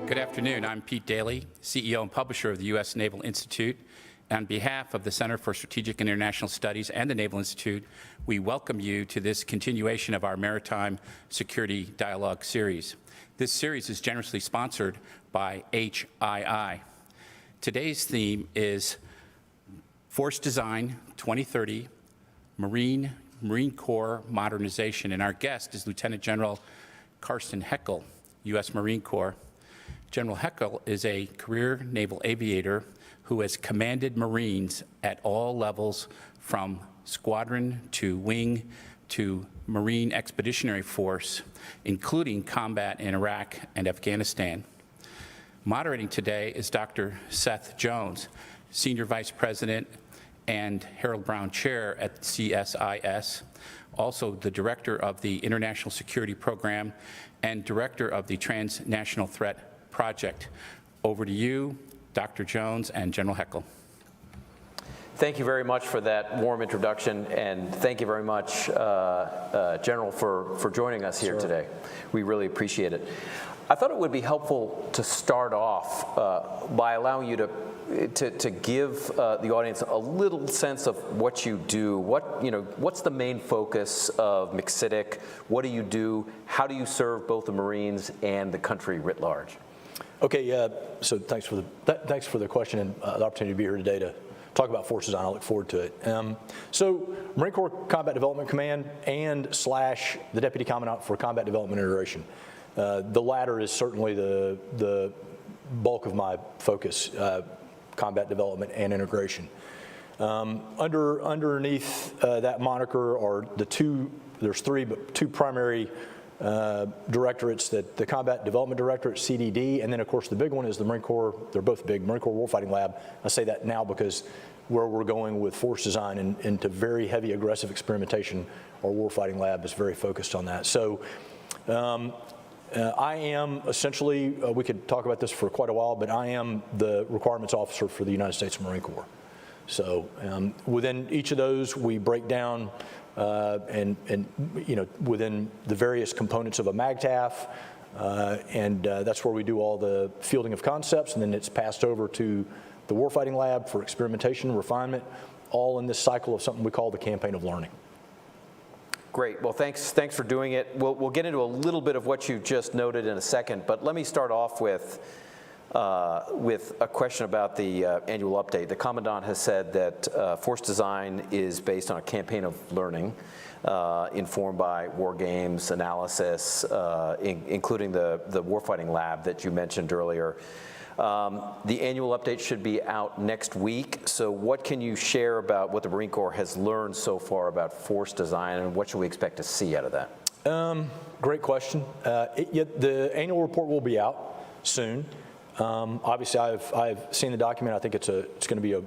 Good afternoon. I'm Pete Daly, CEO and publisher of the U.S. Naval Institute. On behalf of the Center for Strategic and International Studies and the Naval Institute, we welcome you to this continuation of our Maritime Security Dialogue series. This series is generously sponsored by HII. Today's theme is Force Design 2030, Marine Corps Modernization, and our guest is Lieutenant General Karsten Heckl, U.S. Marine Corps. General Heckl is a career naval aviator who has commanded Marines at all levels, from squadron to wing to Marine Expeditionary Force, including combat in Iraq and Afghanistan. Moderating today is Dr. Seth Jones, Senior Vice President and Harold Brown Chair at CSIS, also the Director of the International Security Program and Director of the Transnational Threat Project. Over to you, Dr. Jones and General Heckl. Thank you very much for that warm introduction, and thank you very much, General, for joining us here today. We really appreciate it. I thought it would be helpful to start off by allowing you to give the audience a little sense of what you do. What's the main focus of MCCITIC? What do you do? How do you serve both the Marines and the country writ large? Okay, so thanks for the question and the opportunity to be here today to talk about force design. I look forward to it. So Marine Corps Combat Development Command and / the Deputy Commandant for Combat Development and Integration. The latter is certainly the bulk of my focus, combat development and integration. Underneath that moniker are there's three, but two primary directorates, the Combat Development Directorate, CDD, and then of course the big one is the Marine Corps, they're both big, Marine Corps Warfighting Lab. I say that now because where we're going with force design and into very heavy aggressive experimentation, our Warfighting Lab is very focused on that. So I am essentially, we could talk about this for quite a while, but I am the requirements officer for the United States Marine Corps. So within each of those, we break down and within the various components of a MAGTAF, and that's where we do all the fielding of concepts, and then it's passed over to the Warfighting Lab for experimentation, refinement, all in this cycle of something we call the campaign of learning. Great. Well, thanks for doing it. We'll get into a little bit of what you just noted in a second, but let me start off with a question about the annual update. The Commandant has said that force design is based on a campaign of learning informed by war games, analysis, including the Warfighting Lab that you mentioned earlier. The annual update should be out next week. So what can you share about what the Marine Corps has learned so far about force design, and what should we expect to see out of that? Great question. The annual report will be out soon. Obviously, I've seen the document. I think it's going to be a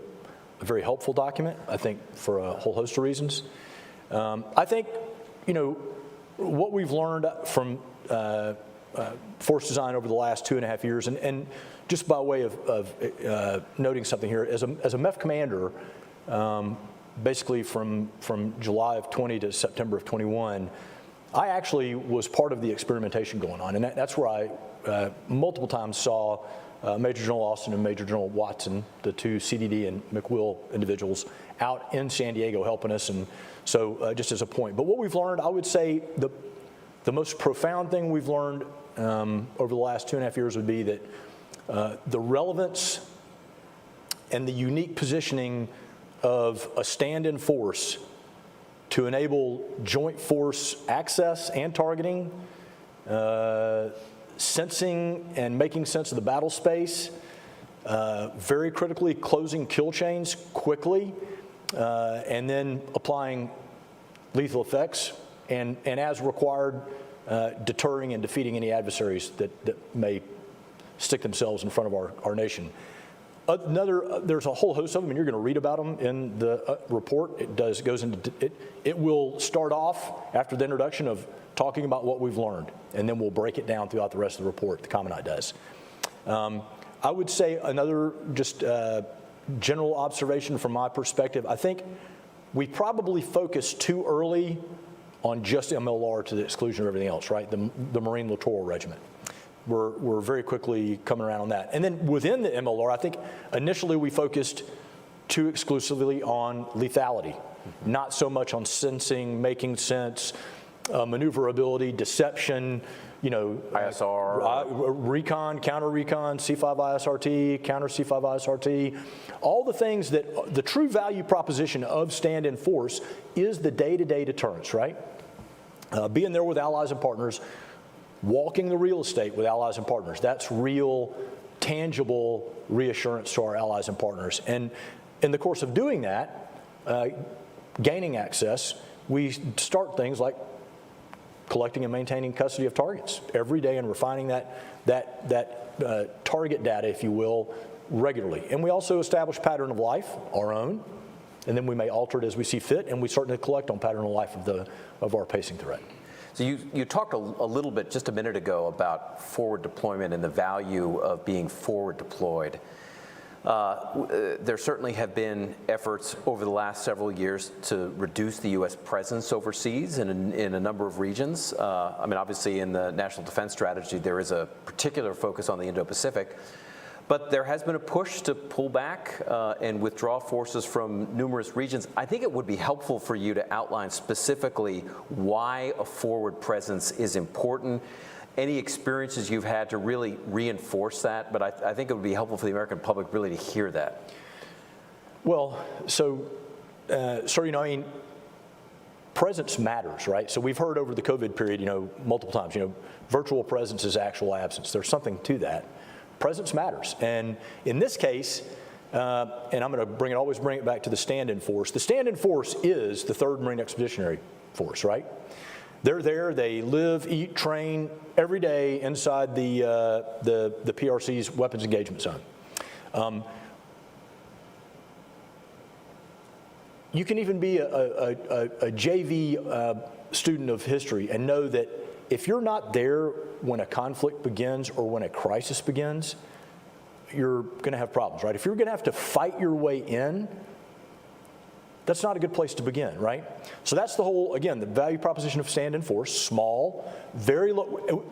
very helpful document, I think, for a whole host of reasons. I think, what we've learned from force design over the last 2.5 years, and just by way of noting something here, as a MEF commander, basically from July of 20 to September of 21, I actually was part of the experimentation going on, and that's where I multiple times saw Major General Austin and Major General Watson, the two CDD and McWill individuals, out in San Diego helping us, and so just as a point. But what we've learned, I would say the most profound thing we've learned over the last 2.5 years would be that the relevance and the unique positioning of a stand-in force to enable joint force access and targeting, sensing and making sense of the battle space, very critically closing kill chains quickly, and then applying lethal effects, and as required, deterring and defeating any adversaries that may stick themselves in front of our nation. There's a whole host of them, and you're going to read about them in the report. It will start off after the introduction of talking about what we've learned, and then we'll break it down throughout the rest of the report. The Commandant does. I would say another just general observation from my perspective. I think we probably focused too early on just MLR to the exclusion of everything else, right? The Marine Littoral Regiment. we're very quickly coming around on that. And then within the MLR, I think initially we focused too exclusively on lethality, not so much on sensing, making sense, maneuverability, deception, ISR, recon, counter recon, C5 ISRT, counter C5 ISRT, all the things that the true value proposition of stand-in force is the day-to-day deterrence, right? Being there with allies and partners, walking the real estate with allies and partners. That's real, tangible reassurance to our allies and partners. And in the course of doing that, gaining access, we start things like collecting and maintaining custody of targets every day and refining that target data, if you will, regularly. And we also establish pattern of life, our own, and then we may alter it as we see fit, and we certainly collect on pattern of life of our pacing threat. So you talked a little bit just a minute ago about forward deployment and the value of being forward deployed. There certainly have been efforts over the last several years to reduce the U.S. presence overseas in a number of regions. I mean, obviously in the National Defense Strategy, there is a particular focus on the Indo-Pacific, but there has been a push to pull back and withdraw forces from numerous regions. I think it would be helpful for you to outline specifically why a forward presence is important, any experiences you've had to really reinforce that, but I think it would be helpful for the American public really to hear that. Well, so, sir, presence matters, right? So we've heard over the COVID period, multiple times, virtual presence is actual absence. There's something to that. Presence matters. And in this case, and I'm going to always bring it back to the stand-in force. The stand-in force is the 3rd Marine Expeditionary Force, right? They're there, they live, eat, train every day inside the PRC's weapons engagement zone. You can even be a JV student of history and know that if you're not there when a conflict begins or when a crisis begins, you're going to have problems, right? If you're going to have to fight your way in, that's not a good place to begin, right? So that's the whole, again, the value proposition of stand-in force, small, very low.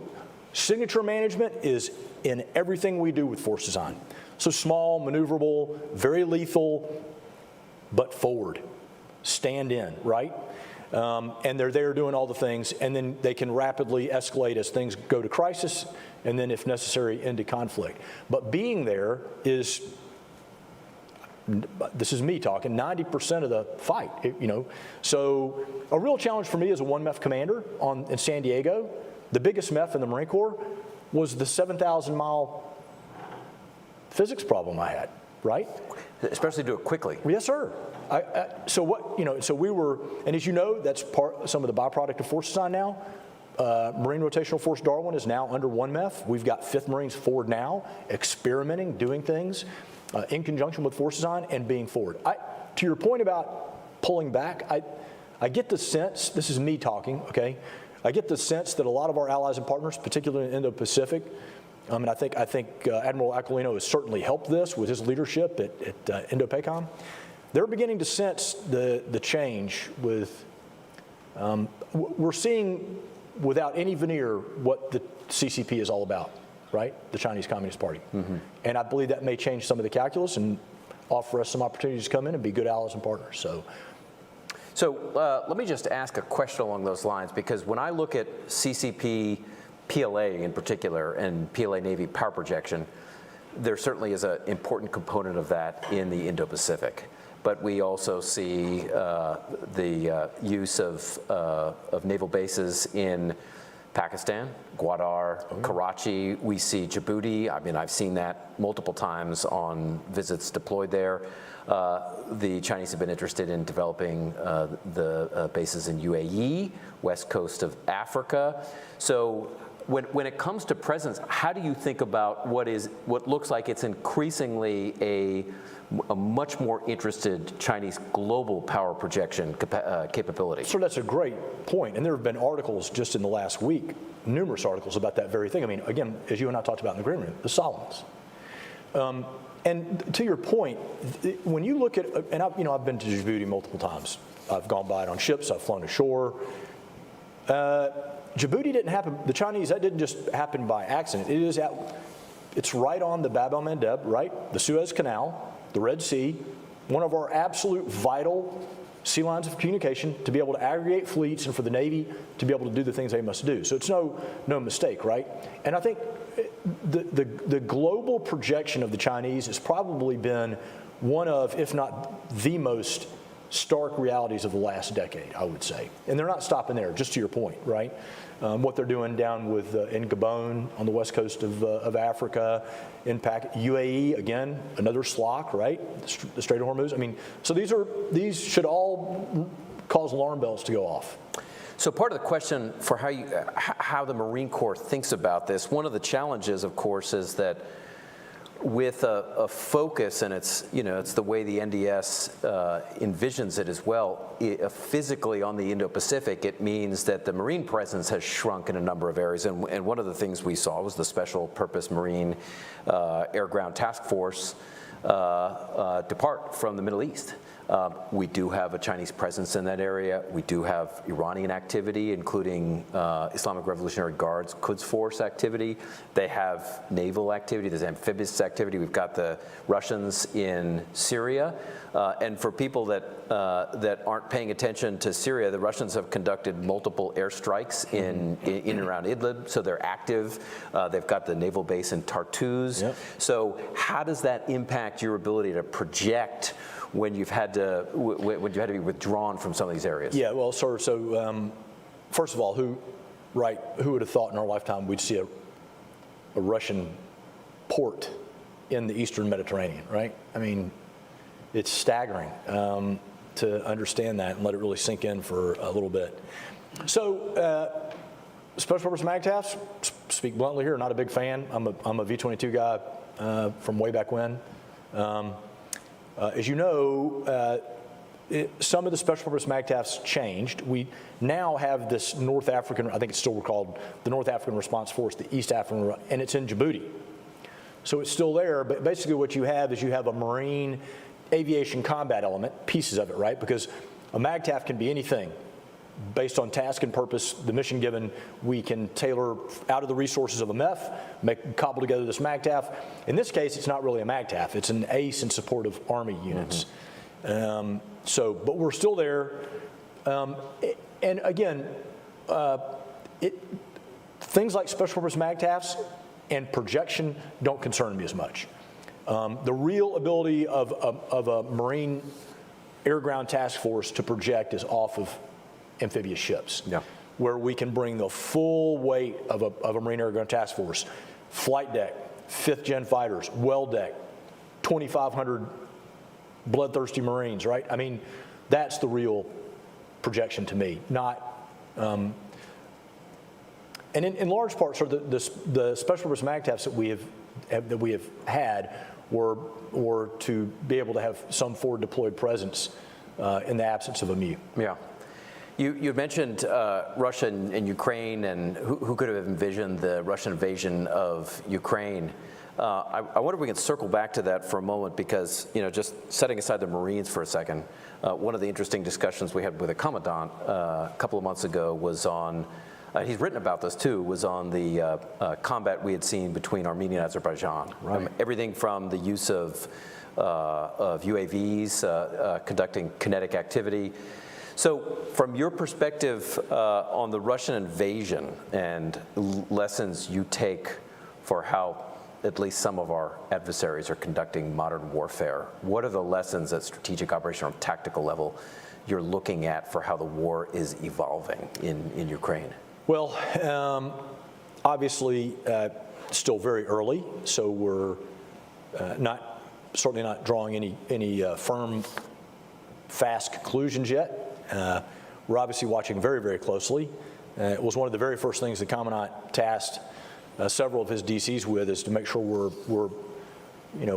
Signature management is in everything we do with force design. So small, maneuverable, very lethal, but forward, stand in, right? And they're there doing all the things, and then they can rapidly escalate as things go to crisis, and then if necessary, into conflict. But being there is, this is me talking, 90% of the fight, So a real challenge for me as a 1 MEF commander in San Diego, the biggest MEF in the Marine Corps was the 7,000-mile physics problem I had, right? Especially do it quickly. Yes, sir. So we were, and as you know, that's some of the byproduct of force design now. Marine Rotational Force Darwin is now under 1 MEF. We've got 5th Marines forward now, experimenting, doing things in conjunction with force design and being forward. To your point about pulling back, I get the sense, this is me talking, okay? I get the sense that a lot of our allies and partners, particularly in the Indo-Pacific, and I think Admiral Aquilino has certainly helped this with his leadership at Indo-PACOM. They're beginning to sense the change with, we're seeing without any veneer what the CCP is all about, right? The Chinese Communist Party. Mm-hmm. And I believe that may change some of the calculus and offer us some opportunities to come in and be good allies and partners. So let me just ask a question along those lines, because when I look at CCP PLA in particular and PLA Navy power projection, there certainly is an important component of that in the Indo-Pacific. But we also see the use of naval bases in Pakistan, Gwadar, Karachi. We see Djibouti. I mean, I've seen that multiple times on visits deployed there. The Chinese have been interested in developing the bases in UAE, west coast of Africa. So when it comes to presence, how do you think about what looks like it's increasingly a much more interested Chinese global power projection capability? So that's a great point, and there have been articles just in the last week, numerous articles about that very thing. I mean, again, as you and I talked about in the green room, the Solomons. And to your point, when you look at, and I've been to Djibouti multiple times. I've gone by it on ships, I've flown ashore. Djibouti didn't happen, the Chinese, that didn't just happen by accident. It's right on the Bab el-Mandeb, right? The Suez Canal, the Red Sea, one of our absolute vital sea lines of communication to be able to aggregate fleets and for the Navy to be able to do the things they must do. So it's no mistake, right? And I think the global projection of the Chinese has probably been one of, if not the most stark realities of the last decade, I would say. And they're not stopping there, just to your point, right? What they're doing down in Gabon on the west coast of Africa, in UAE, again, another SLOC, right? The Strait of Hormuz. I mean, so these should all cause alarm bells to go off. So part of the question for how the Marine Corps thinks about this, one of the challenges, of course, is that with a focus, and it's the way the NDS envisions it as well, physically on the Indo-Pacific, it means that the Marine presence has shrunk in a number of areas. And one of the things we saw was the Special Purpose Marine Air Ground Task Force depart from the Middle East. We do have a Chinese presence in that area. We do have Iranian activity, including Islamic Revolutionary Guards, Quds Force activity. They have naval activity. There's amphibious activity. We've got the Russians in Syria. And for people that aren't paying attention to Syria, the Russians have conducted multiple airstrikes in and around Idlib, so they're active. They've got the naval base in Tartus. Yep. So how does that impact your ability to project when you've had to be withdrawn from some of these areas? Yeah, well, sir, so first of all, who would have thought in our lifetime we'd see a Russian port in the Eastern Mediterranean, right? I mean, it's staggering to understand that and let it really sink in for a little bit. So, Special Purpose MAGTFs, speak bluntly here, not a big fan. I'm a V-22 guy from way back when. As you know, some of the Special Purpose MAGTFs changed. We now have this North African, I think it's still called the North African Response Force, the East African, and it's in Djibouti. So it's still there, but basically what you have is you have a Marine aviation combat element, pieces of it, right? Because a MAGTF can be anything. Based on task and purpose, the mission given, we can tailor out of the resources of a MEF, cobble together this MAGTF. In this case, it's not really a MAGTF. It's an ACE in support of Army units. But we're still there. And again, things like Special Purpose MAGTFs and projection don't concern me as much. The real ability of a Marine Air Ground Task Force to project is off of amphibious ships, where we can bring the full weight of a Marine Air Ground Task Force, flight deck, 5th gen fighters, well deck, 2,500 bloodthirsty Marines, right? I mean, that's the real projection to me, not. And in large part, sort of the Special Purpose MAGTFs that we have had were to be able to have some forward deployed presence in the absence of a MU. Yeah. You mentioned Russia and Ukraine, and who could have envisioned the Russian invasion of Ukraine. I wonder if we can circle back to that for a moment, because just setting aside the Marines for a second, one of the interesting discussions we had with the Commandant a couple of months ago was on, he's written about this too, was on the combat we had seen between Armenia and Azerbaijan. Right. Everything from the use of UAVs, conducting kinetic activity. So from your perspective on the Russian invasion and lessons you take for how at least some of our adversaries are conducting modern warfare, what are the lessons at strategic, operational, and tactical level you're looking at for how the war is evolving in Ukraine? Well, obviously, still very early, so we're certainly not drawing any firm, fast conclusions yet. We're obviously watching very, very closely. It was one of the very first things the Commandant tasked several of his DCs with, is to make sure we're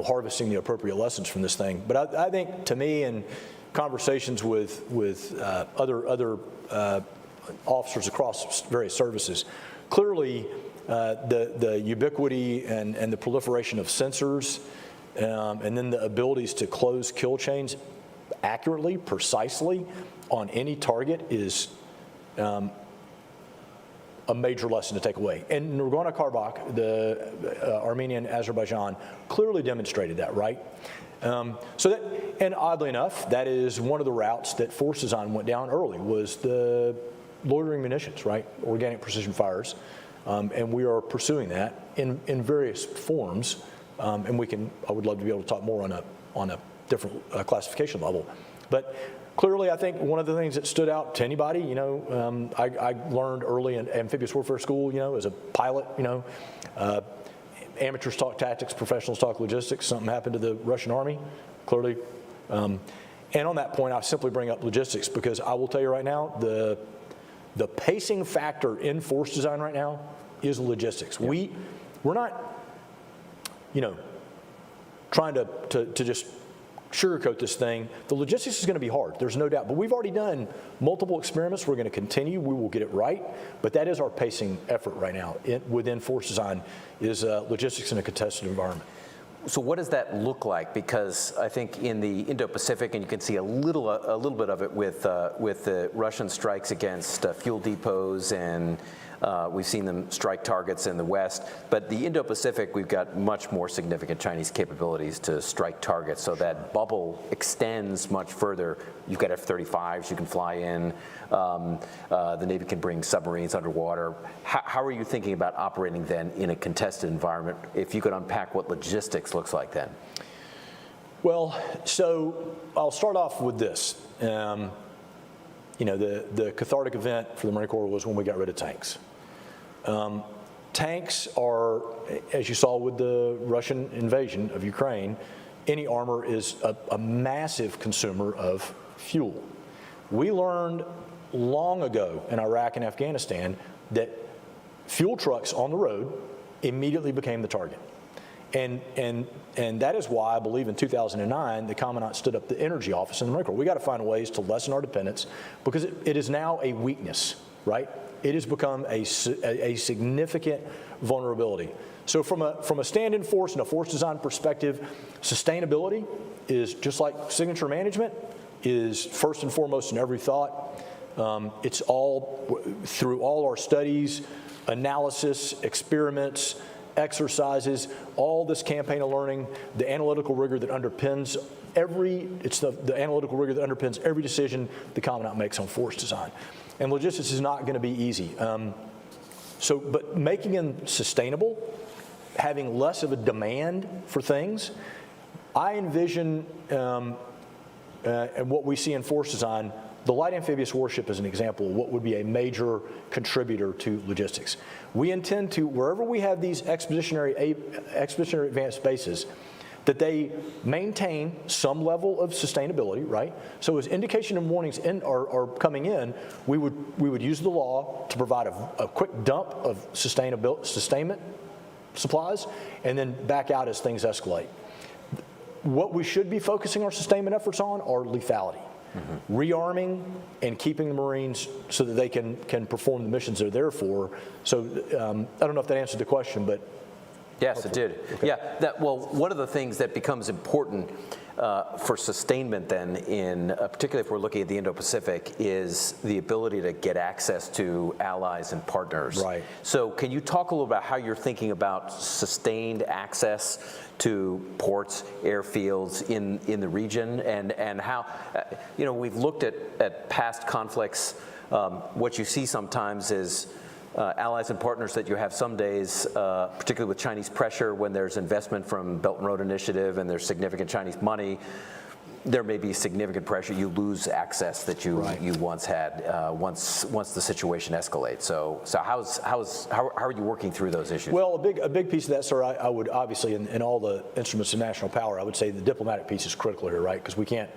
harvesting the appropriate lessons from this thing. But I think, to me, in conversations with other officers across various services, clearly the ubiquity and the proliferation of sensors, and then the abilities to close kill chains accurately, precisely on any target is a major lesson to take away. And Nagorno-Karabakh, the Armenia and Azerbaijan, clearly demonstrated that, right? And oddly enough, that is one of the routes that force design went down early, was the loitering munitions, right? Organic precision fires. And we are pursuing that in various forms. And I would love to be able to talk more on a different classification level. But clearly, I think one of the things that stood out to anybody, I learned early in amphibious warfare school, as a pilot, amateurs talk tactics, professionals talk logistics. Something happened to the Russian army, clearly. And on that point, I simply bring up logistics because I will tell you right now, the pacing factor in force design right now is logistics. Yeah. We're not, trying to just sugarcoat this thing. The logistics is going to be hard, there's no doubt. But we've already done multiple experiments. We're going to continue. We will get it right. But that is our pacing effort right now within force design is logistics in a contested environment. So what does that look like? Because I think in the Indo-Pacific, and you can see a little bit of it with the Russian strikes against fuel depots, and we've seen them strike targets in the West. But the Indo-Pacific, we've got much more significant Chinese capabilities to strike targets. So that bubble extends much further. You've got F-35s you can fly in. The Navy can bring submarines underwater. How are you thinking about operating then in a contested environment? If you could unpack what logistics looks like then. Well, so I'll start off with this. The cathartic event for the Marine Corps was when we got rid of tanks. Tanks are, as you saw with the Russian invasion of Ukraine, any armor is a massive consumer of fuel. We learned long ago in Iraq and Afghanistan that fuel trucks on the road immediately became the target. And that is why I believe in 2009, the Commandant stood up the Energy Office in the Marine Corps. We got to find ways to lessen our dependence because it is now a weakness, right? It has become a significant vulnerability. So from a stand-in force and a force design perspective, sustainability is just like signature management is first and foremost in every thought. It's all through all our studies, analysis, experiments, exercises, all this campaign of learning, the analytical rigor that underpins the analytical rigor that underpins every decision the Commandant makes on force design. And logistics is not going to be easy. But making them sustainable, having less of a demand for things, I envision, and what we see in force design, the light amphibious warship is an example of what would be a major contributor to logistics. We intend to, wherever we have these expeditionary advanced bases, that they maintain some level of sustainability, right? So as indication and warnings are coming in, we would use the law to provide a quick dump of sustainment supplies and then back out as things escalate. What we should be focusing our sustainment efforts on are lethality. Mm-hmm. Rearming and keeping the Marines so that they can perform the missions they're there for. So I don't know if that answered the question, but yes, it did. Okay. Yeah. One of the things that becomes important for sustainment then, particularly if we're looking at the Indo-Pacific, is the ability to get access to allies and partners. Right. So can you talk a little about how you're thinking about sustained access to ports, airfields in the region, and how, we've looked at past conflicts. What you see sometimes is allies and partners that you have some days, particularly with Chinese pressure, when there's investment from Belt and Road Initiative and there's significant Chinese money, there may be significant pressure. You lose access that you once had once the situation escalates. So how are you working through those issues? Well, a big piece of that, sir, I would obviously, in all the instruments of national power, I would say the diplomatic piece is critical here, right? Because we can't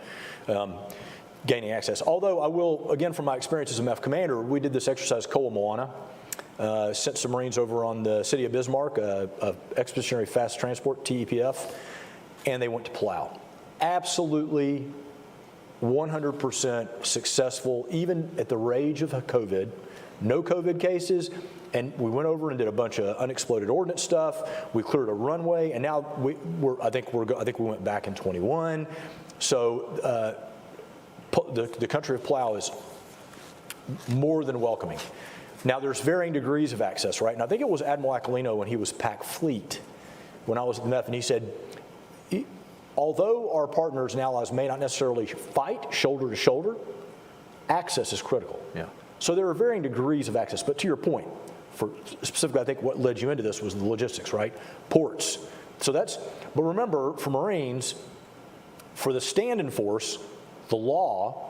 gaining access. Although I will, again, from my experience as a MEF commander, we did this exercise, Koa Moana. Sent some Marines over on the city of Bismarck, Expeditionary Fast Transport, TEPF, and they went to Palau. Absolutely 100% successful, even at the rage of COVID. No COVID cases, and we went over and did a bunch of unexploded ordnance stuff. We cleared a runway, and now I think we went back in 21. So the country of Palau is more than welcoming. Now, there's varying degrees of access, right? And I think it was Admiral Aquilino when he was PAC Fleet, when I was at the MEF, and he said, although our partners and allies may not necessarily fight shoulder to shoulder, access is critical. Yeah. So there are varying degrees of access. But to your point, for specifically, I think what led you into this was the logistics, right? Ports. So that's, but remember, for Marines, for the stand-in force, the law,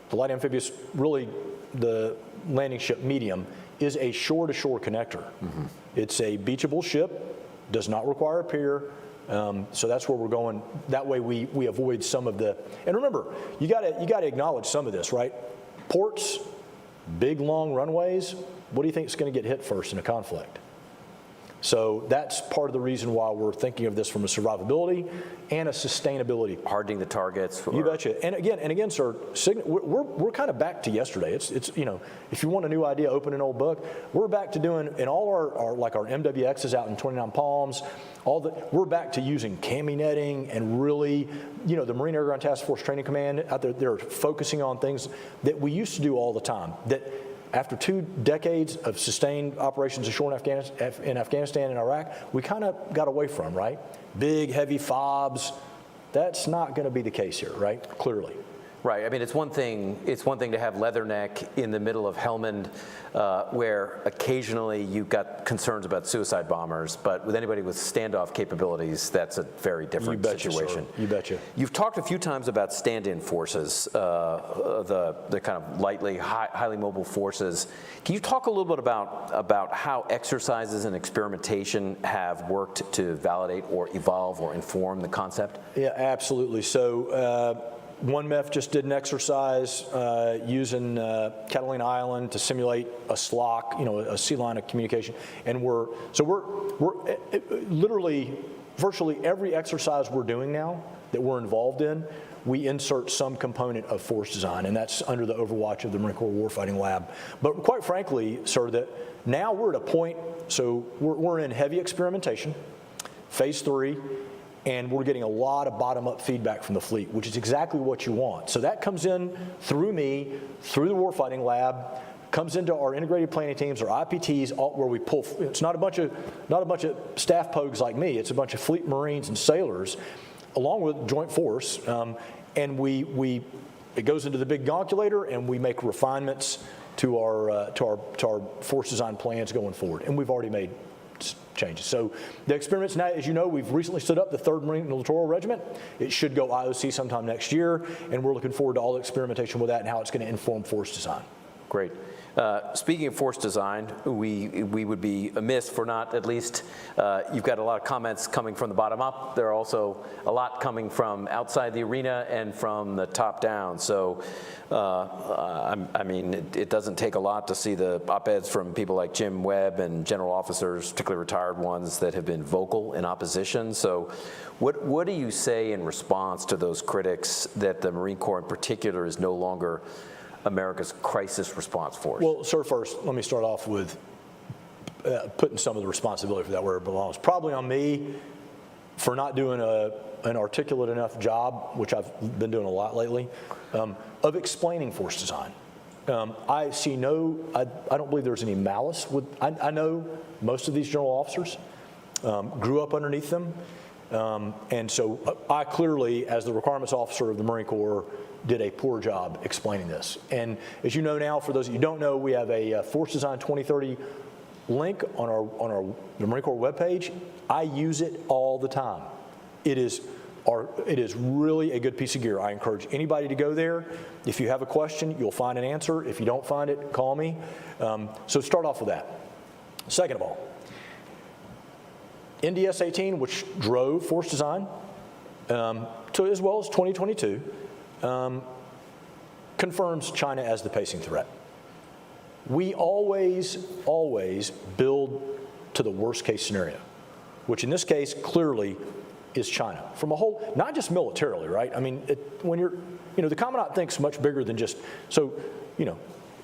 the light amphibious, really the landing ship medium, is a shore-to-shore connector. It's a beachable ship, does not require a pier, so that's where we're going. That way we avoid some of the, and remember, you gotta acknowledge some of this, right? Ports, big long runways, what do you think is gonna get hit first in a conflict? So that's part of the reason why we're thinking of this from a survivability and a sustainability. Hardening the targets. You betcha. And again, sir, we're kind of back to yesterday. It's you know, if you want a new idea, open an old book. We're back to doing, in all our like our MWXs out in 29 Palms, we're back to using cami netting and really, you know, the Marine Air Ground Task Force Training Command out there, they're focusing on things that we used to do all the time. That after 2 decades of sustained operations ashore in Afghanistan and Iraq, we kind of got away from, right? Big, heavy FOBs. That's not going to be the case here, right? Clearly. Right. I mean, it's one thing to have Leatherneck in the middle of Helmand, where occasionally you've got concerns about suicide bombers, but with anybody with standoff capabilities, that's a very different situation. Sir. You betcha. You've talked a few times about stand-in forces, the kind of highly mobile forces. Can you talk a little bit about how exercises and experimentation have worked to validate or evolve or inform the concept? Yeah, absolutely. So. One MEF just did an exercise using Catalina Island to simulate a SLOC, you know, a sea line of communication, and we're literally virtually every exercise we're doing now that we're involved in, we insert some component of force design, and that's under the overwatch of the Marine Corps Warfighting Lab. But quite frankly, sir, that now we're at a point. So we're in heavy experimentation, phase 3. And we're getting a lot of bottom-up feedback from the fleet, which is exactly what you want. So that comes in through me, through the Warfighting Lab, comes into our integrated planning teams, our IPTs, where we pull. It's not a bunch of staff pogues like me. It's a bunch of fleet Marines and sailors, along with Joint Force, and it goes into the big gonculator, and we make refinements to our force design plans going forward. And we've already made changes. So the experiments now, as you know, we've recently stood up the 3rd Marine Littoral Regiment. It should go IOC sometime next year, and we're looking forward to all the experimentation with that and how it's going to inform force design. Great. Speaking of force design, we would be amiss for not at least, you've got a lot of comments coming from the bottom up. There are also a lot coming from outside the arena and from the top down. So, I mean, it doesn't take a lot to see the op-eds from people like Jim Webb and general officers, particularly retired ones, that have been vocal in opposition. So what do you say in response to those critics that the Marine Corps in particular is no longer America's crisis response force? Well, sir, first, let me start off with putting some of the responsibility for that where it belongs. Probably on me for not doing an articulate enough job, which I've been doing a lot lately, of explaining force design. I see I don't believe there's any malice with, I know most of these general officers, grew up underneath them, and so I clearly, as the requirements officer of the Marine Corps, did a poor job explaining this. And as you know now, for those of you who don't know, we have a Force Design 2030 link on the Marine Corps webpage. I use it all the time. It is really a good piece of gear. I encourage anybody to go there. If you have a question, you'll find an answer. If you don't find it, call me. So start off with that. Second of all, NDS 18, which drove force design, as well as 2022, confirms China as the pacing threat. We always build to the worst case scenario, which in this case clearly is China. From a whole, not just militarily, right? I mean, when you're, the Commandant thinks much bigger than just, so,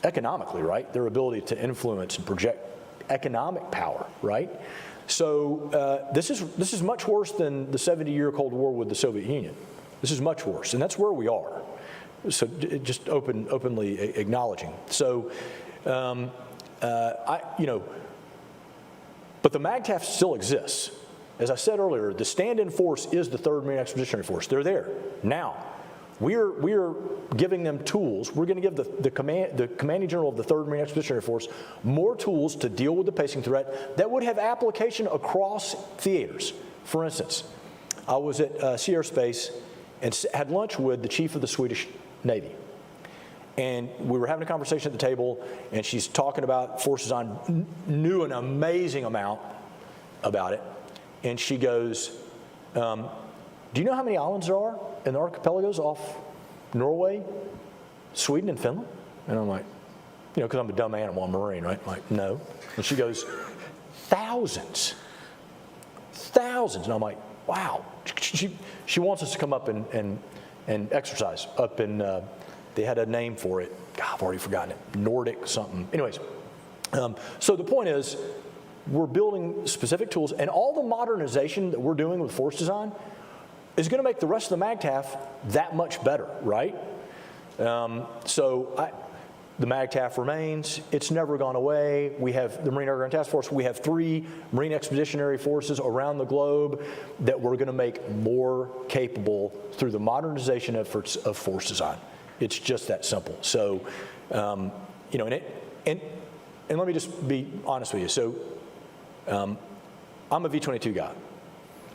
economically, right? Their ability to influence and project economic power, right? So this is much worse than the 70-year Cold War with the Soviet Union. This is much worse, and that's where we are. So just openly acknowledging. So but the MAGTF still exists. As I said earlier, the stand-in force is the 3rd Marine Expeditionary Force. They're there. Now, we're giving them tools. We're going to give the Commanding General of the 3rd Marine Expeditionary Force more tools to deal with the pacing threat that would have application across theaters. For instance, I was at Sea Air Space and had lunch with the chief of the Swedish Navy. And we were having a conversation at the table, and she's talking about Forces On, knew an amazing amount about it. And she goes, do you know how many islands there are in the archipelagos off Norway, Sweden, and Finland? And I'm like, because I'm a dumb animal, I'm a Marine, right? I'm like, no. And she goes, thousands. Thousands. And I'm like, wow. She wants us to come up and exercise up in, they had a name for it. God, I've already forgotten it. Nordic something. Anyways, so the point is, we're building specific tools, and all the modernization that we're doing with force design is going to make the rest of the MAGTF that much better, right? So the MAGTF remains. It's never gone away. We have the Marine Air Ground Task Force. We have 3 Marine Expeditionary Forces around the globe that we're going to make more capable through the modernization efforts of force design. It's just that simple. So, and let me just be honest with you. So, I'm a V-22 guy.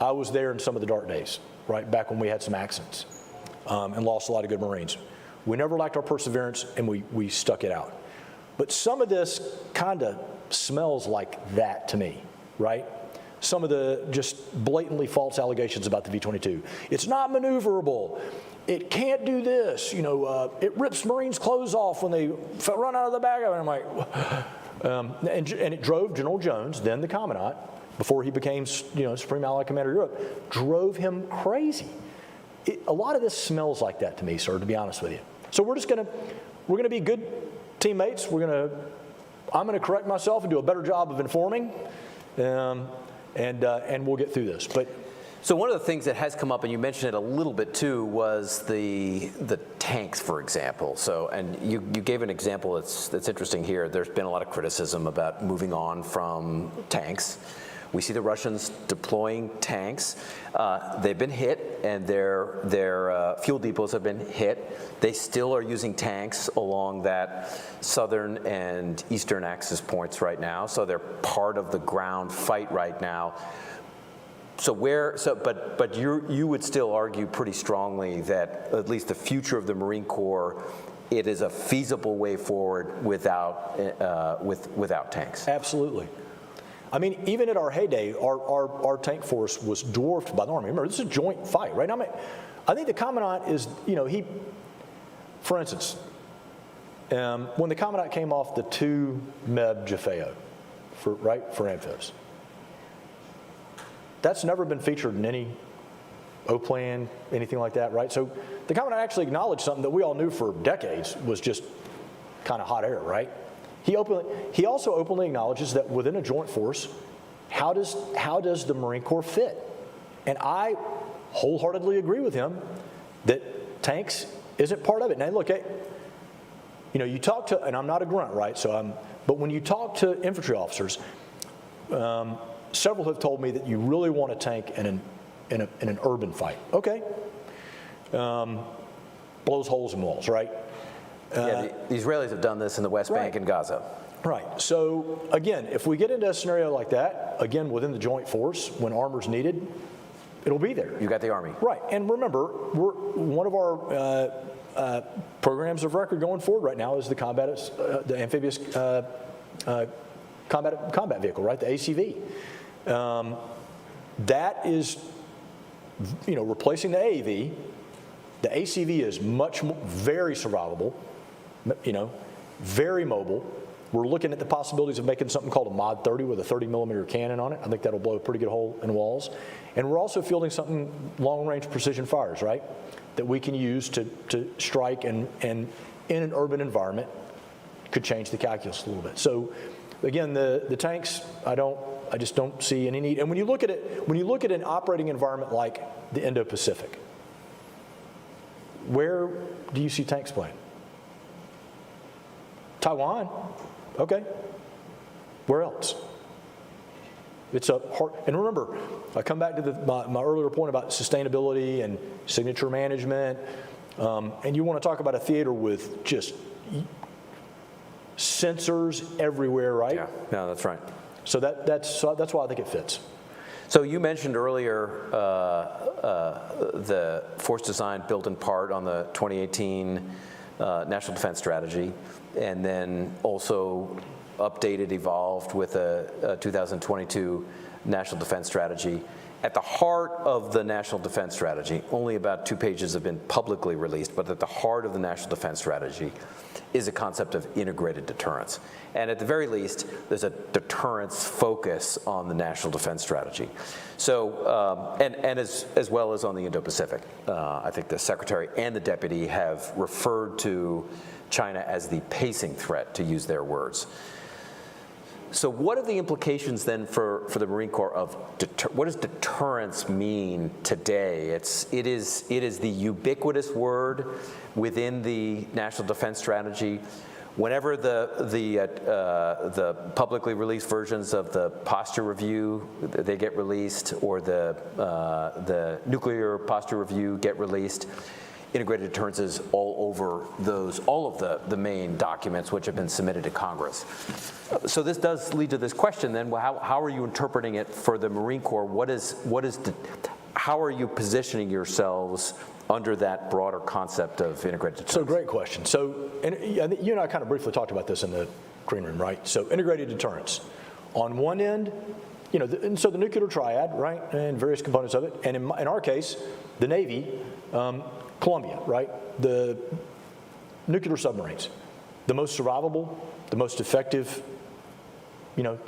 I was there in some of the dark days, right, back when we had some accidents and lost a lot of good Marines. We never lacked our perseverance, and we stuck it out. But some of this kind of smells like that to me, right? Some of the just blatantly false allegations about the V-22. It's not maneuverable. It can't do this. It rips Marines' clothes off when they run out of the bag of it. I'm like, and it drove General Jones, then the Commandant, before he became Supreme Allied Commander of Europe, drove him crazy. A lot of this smells like that to me, sir, to be honest with you. So we're gonna be good teammates. I'm gonna correct myself and do a better job of informing, and we'll get through this. So one of the things that has come up, and you mentioned it a little bit too, was the tanks, for example. So, and you gave an example that's interesting here. There's been a lot of criticism about moving on from tanks. We see the Russians deploying tanks. They've been hit, and their fuel depots have been hit. They still are using tanks along that southern and eastern axis points right now. So they're part of the ground fight right now. But you would still argue pretty strongly that at least the future of the Marine Corps, it is a feasible way forward without tanks. Absolutely. I mean, even at our heyday, our tank force was dwarfed by the Army. Remember, this is a joint fight, right? I think the Commandant is, for instance, when the Commandant came off the 2 MEB Jafeo, for amphibs, that's never been featured in any O-plan, anything like that, right? So the Commandant actually acknowledged something that we all knew for decades was just kind of hot air, right? He also openly acknowledges that within a joint force, how does the Marine Corps fit? And I wholeheartedly agree with him that tanks isn't part of it. Now look, you talk to, and I'm not a grunt, right? But when you talk to infantry officers, several have told me that you really want a tank in an urban fight. Okay. Blows holes in walls, right? The Israelis have done this in the West Bank and Gaza. Right. So again, if we get into a scenario like that, again, within the joint force, when armor's needed, it'll be there. You got the Army. Right. And remember, one of our programs of record going forward right now is the amphibious combat vehicle, right? The ACV. That is, replacing the AAV. The ACV is very survivable, very mobile. We're looking at the possibilities of making something called a Mod 30 with a 30-millimeter cannon on it. I think that'll blow a pretty good hole in walls. And we're also fielding something long-range precision fires, right, that we can use to strike and in an urban environment could change the calculus a little bit. So again, the tanks, I just don't see any need. And when you look at an operating environment like the Indo-Pacific, where do you see tanks playing? Taiwan, okay. Where else? It's a hard, and remember, I come back to my earlier point about sustainability and signature management, and you want to talk about a theater with just sensors everywhere, right? Yeah, no, that's right. So that's why I think it fits. So you mentioned earlier the force design built in part on the 2018 National Defense Strategy, and then also updated, evolved with a 2022 National Defense Strategy. At the heart of the National Defense Strategy, only about 2 pages have been publicly released, but at the heart of the National Defense Strategy is a concept of integrated deterrence. And at the very least, there's a deterrence focus on the National Defense Strategy. So, and as well as on the Indo-Pacific. I think the Secretary and the Deputy have referred to China as the pacing threat, to use their words. So what are the implications then for the Marine Corps of, what does deterrence mean today? It is the ubiquitous word within the National Defense Strategy. Whenever the publicly released versions of the posture review, they get released, or the nuclear posture review get released, integrated deterrence is all over all of the main documents which have been submitted to Congress. So this does lead to this question then, well, how are you interpreting it for the Marine Corps? How are you positioning yourselves under that broader concept of integrated deterrence? So great question. So, and you and I kind of briefly talked about this in the green room, right? So integrated deterrence. On one end, and so the nuclear triad, right, and various components of it, and in our case, the Navy, Columbia, right? The nuclear submarines, the most survivable, the most effective,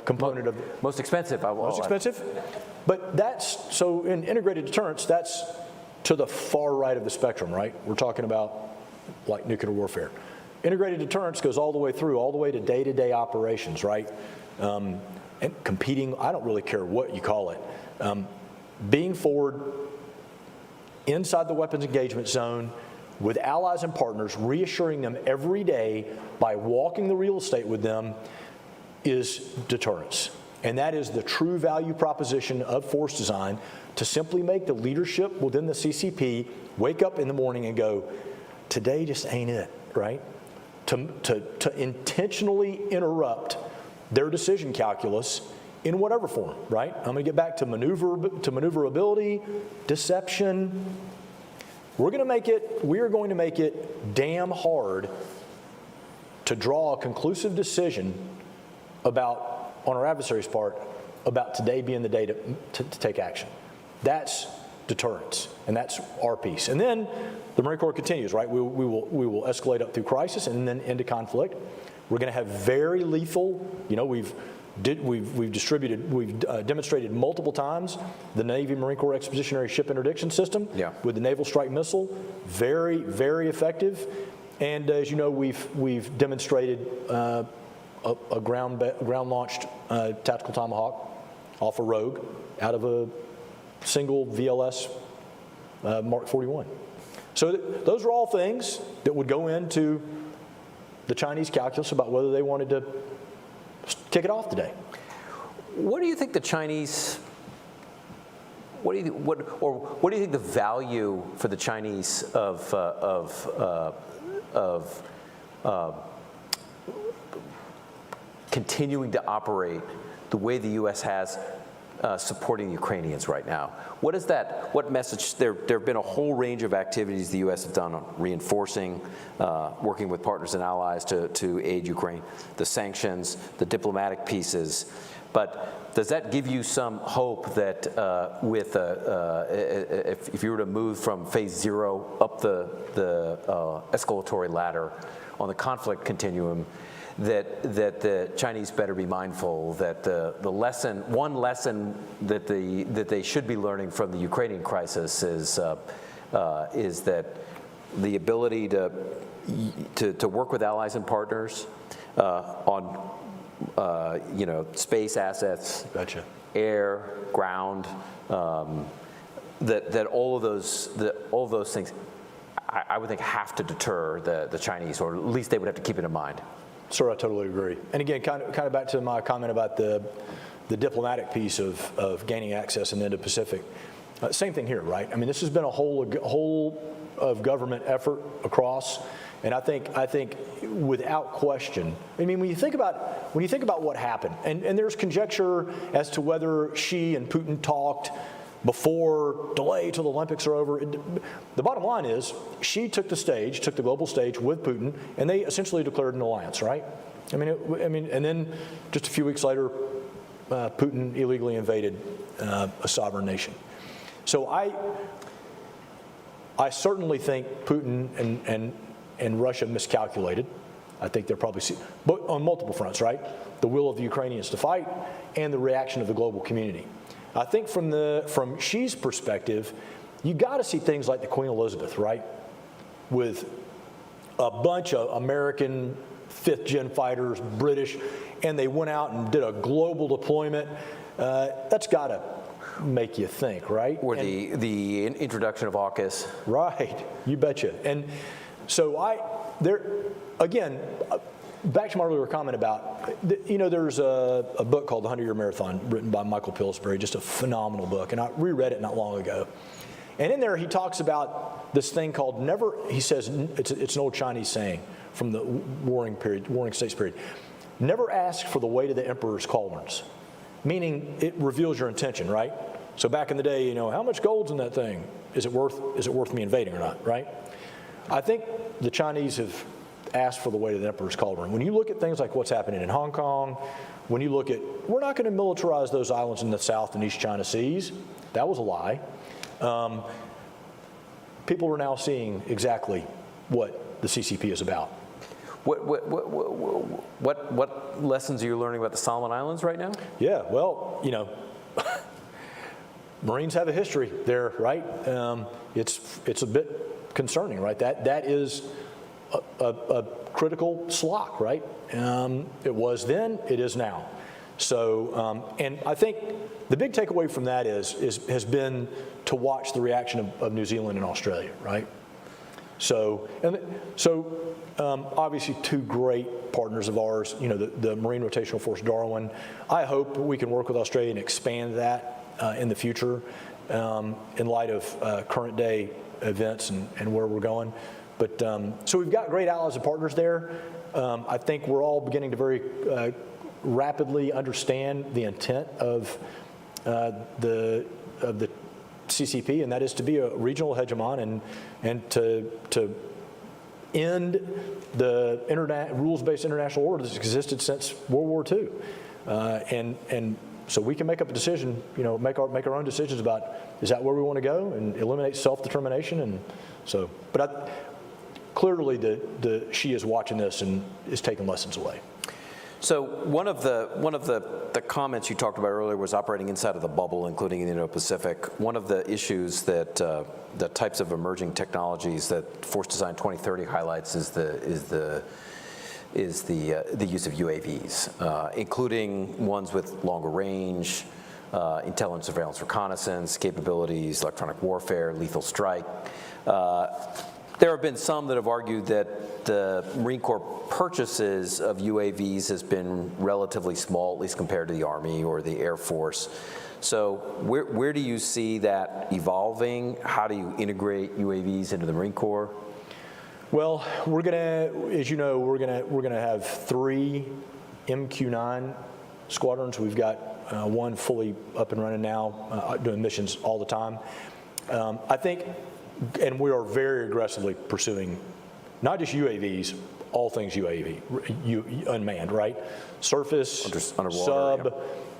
component of most expensive. Most expensive, but so in integrated deterrence, that's to the far right of the spectrum, right? We're talking about like nuclear warfare. Integrated deterrence goes all the way to day-to-day operations, right? And competing, I don't really care what you call it. Being forward inside the weapons engagement zone with allies and partners, reassuring them every day by walking the real estate with them is deterrence. And that is the true value proposition of force design, to simply make the leadership within the CCP wake up in the morning and go, today just ain't it, right? To intentionally interrupt their decision calculus in whatever form, right? I'm going to get back to maneuverability, deception. We are going to make it damn hard to draw a conclusive decision about, on our adversary's part, about today being the day to take action. That's deterrence, and that's our piece. And then the Marine Corps continues, right? We will escalate up through crisis and then into conflict. We're going to have very lethal, we've demonstrated multiple times the Navy Marine Corps Expeditionary Ship Interdiction System with the Naval Strike Missile, very, very effective. And as you know, we've demonstrated a ground-launched tactical Tomahawk off a Rogue out of a single VLS Mark 41. So those are all things that would go into the Chinese calculus about whether they wanted to kick it off today. What do you think the Chinese? What do you think the value for the Chinese of continuing to operate the way the U.S. has, supporting the Ukrainians right now? What is that? What message? There have been a whole range of activities the U.S. has done on reinforcing, working with partners and allies to aid Ukraine, the sanctions, the diplomatic pieces. But does that give you some hope that if you were to move from phase 0 up the escalatory ladder on the conflict continuum, that the Chinese better be mindful that one lesson that they should be learning from the Ukrainian crisis is that the ability to work with allies and partners on space assets, gotcha, air, ground, that all of those things, I would think, have to deter the Chinese, or at least they would have to keep it in mind. Sir, I totally agree. And again, kind of back to my comment about the diplomatic piece of gaining access in the Indo-Pacific. Same thing here, right? I mean, this has been a whole of government effort across, and I think without question. I mean, when you think about what happened, and there's conjecture as to whether Xi and Putin talked before, delay till the Olympics are over. The bottom line is, Xi took the global stage with Putin, and they essentially declared an alliance, right? I mean, and then just a few weeks later, Putin illegally invaded a sovereign nation. So I certainly think Putin and Russia miscalculated. I think they're probably, but on multiple fronts, right? The will of the Ukrainians to fight and the reaction of the global community. I think from Xi's perspective, you got to see things like the Queen Elizabeth, right? With a bunch of American 5th gen fighters, British, and they went out and did a global deployment. That's got to make you think, right? Or the introduction of AUKUS. Right, you betcha. And so again, back to my earlier comment about, there's a book called The 100-Year Marathon written by Michael Pillsbury, just a phenomenal book, and I reread it not long ago. And in there he talks about this thing called he says, it's an old Chinese saying from the Warring States period, never ask for the weight of the emperor's cauldrons, meaning it reveals your intention, right? So back in the day, how much gold's in that thing? Is it worth me invading or not, right? I think the Chinese have asked for the weight of the emperor's cauldron. When you look at things like what's happening in Hong Kong, when you look at, we're not going to militarize those islands in the South and East China Seas. That was a lie. People are now seeing exactly what the CCP is about. What lessons are you learning about the Solomon Islands right now? Yeah, well, Marines have a history there, right? It's a bit concerning, right? That is a critical slot, right? It was then, it is now. So, and I think the big takeaway from that has been to watch the reaction of New Zealand and Australia, right? So, obviously two great partners of ours, the Marine Rotational Force Darwin. I hope we can work with Australia and expand that in the future in light of current day events and where we're going. But so we've got great allies and partners there. I think we're all beginning to very rapidly understand the intent of the CCP, and that is to be a regional hegemon and to end the rules-based international order that's existed since World War II. And so we can make up a decision, make our own decisions about, is that where we want to go, and eliminate self-determination. And so, but clearly the Xi is watching this and is taking lessons away. So one of the comments you talked about earlier was operating inside of the bubble, including in the Indo-Pacific. One of the issues that the types of emerging technologies that Force Design 2030 highlights is the use of UAVs, including ones with longer range, intelligence, surveillance, reconnaissance capabilities, electronic warfare, lethal strike. There have been some that have argued that the Marine Corps purchases of UAVs has been relatively small, at least compared to the Army or the Air Force. So where do you see that evolving? How do you integrate UAVs into the Marine Corps? Well, we're gonna, as you know, we're gonna have 3 MQ-9 squadrons. We've got one fully up and running now, doing missions all the time. I think, and we are very aggressively pursuing not just UAVs, all things UAV, unmanned, right? Surface, underwater,